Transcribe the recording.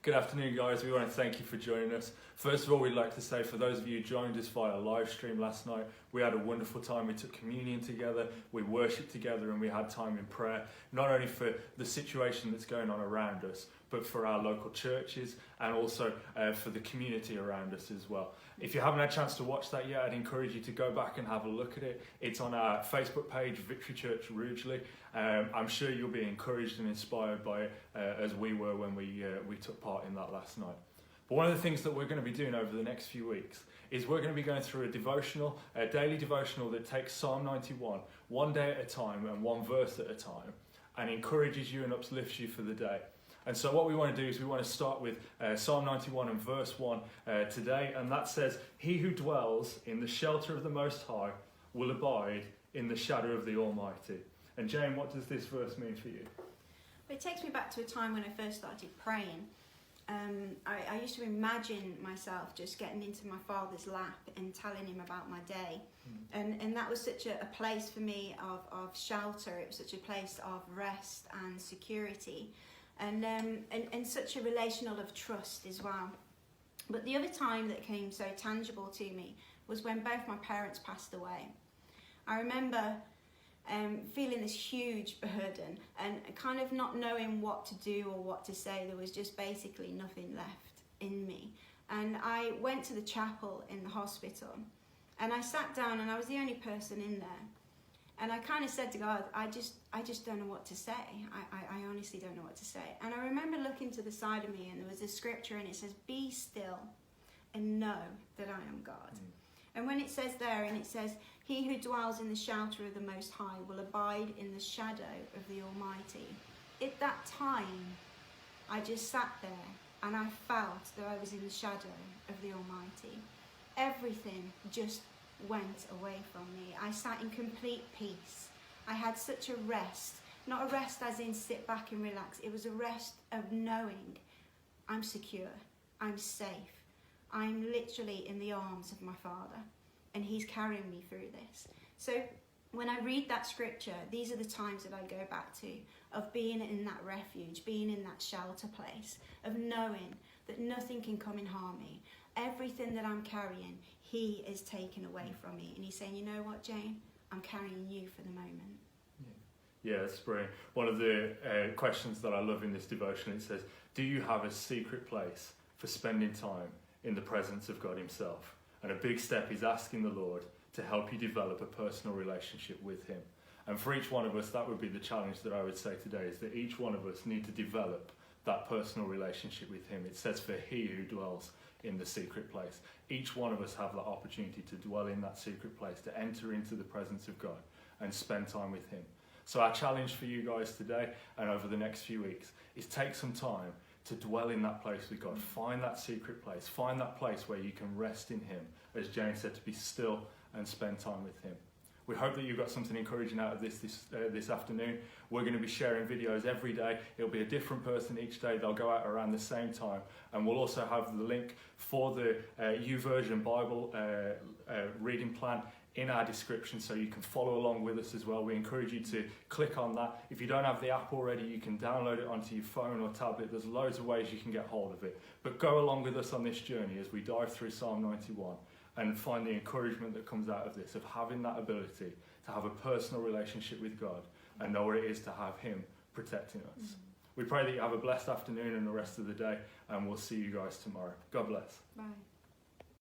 Good afternoon, guys. We want to thank you for joining us. First of all, we'd like to say for those of you who joined us via live stream last night, we had a wonderful time. We took communion together, we worshipped together, and we had time in prayer, not only for the situation that's going on around us, but for our local churches and also for the community around us as well. If you haven't had a chance to watch that yet, I'd encourage you to go back and have a look at it. It's on our Facebook page, Victory Church Rugeley. I'm sure you'll be encouraged and inspired by it as we were when we took part in that last night. But one of the things that we're going to be doing over the next few weeks is we're going to be going through a daily devotional that takes Psalm 91 one day at a time and one verse at a time and encourages you and uplifts you for the day. And so what we want to do is we want to start with Psalm 91 and verse 1 today, and that says, "He who dwells in the shelter of the Most High will abide in the shadow of the Almighty." And Jane, what does this verse mean for you? It takes me back to a time when I first started praying. I used to imagine myself just getting into my father's lap and telling him about my day. And that was such a place for me of shelter. It was such a place of rest and security. And such a relational of trust as well. But the other time that came so tangible to me was when both my parents passed away. I remember feeling this huge burden and kind of not knowing what to do or what to say. There was just basically nothing left in me. And I went to the chapel in the hospital and I sat down, and I was the only person in there. And I kind of said to God, I just don't know what to say. I honestly don't know what to say. And I remember looking to the side of me, and there was a scripture, and it says, "Be still and know that I am God." And when it says there, and it says, "He who dwells in the shelter of the Most High will abide in the shadow of the Almighty." At that time, I just sat there, and I felt that I was in the shadow of the Almighty. Everything just went away from me. I sat in complete peace. I had such a rest, not a rest as in sit back and relax. It was a rest of knowing I'm secure, I'm safe, I'm literally in the arms of my Father, and He's carrying me through this. So when I read that scripture, these are the times that I go back to, of being in that refuge, being in that shelter place, of knowing that nothing can come and harm me. Everything that I'm carrying, He is taken away from me. And He's saying, "You know what, Jane? I'm carrying you for the moment." Yeah, that's brilliant. One of the questions that I love in this devotion, it says, "Do you have a secret place for spending time in the presence of God Himself?" And a big step is asking the Lord to help you develop a personal relationship with Him. And for each one of us, that would be the challenge that I would say today, is that each one of us need to develop that personal relationship with Him. It says, "For He who dwells in the secret place." Each one of us have that opportunity to dwell in that secret place, to enter into the presence of God and spend time with Him. So our challenge for you guys today and over the next few weeks is take some time to dwell in that place with God. Find that secret place. Find that place where you can rest in Him. As Jane said, to be still and spend time with Him. We hope that you got something encouraging out of this afternoon. We're going to be sharing videos every day. It'll be a different person each day. They'll go out around the same time. And we'll also have the link for the YouVersion Bible reading plan in our description, so you can follow along with us as well. We encourage you to click on that. If you don't have the app already, you can download it onto your phone or tablet. There's loads of ways you can get hold of it. But go along with us on this journey as we dive through Psalm 91 and find the encouragement that comes out of this, of having that ability to have a personal relationship with God and know what it is to have Him protecting us. We pray that you have a blessed afternoon and the rest of the day, and we'll see you guys tomorrow. God bless. Bye.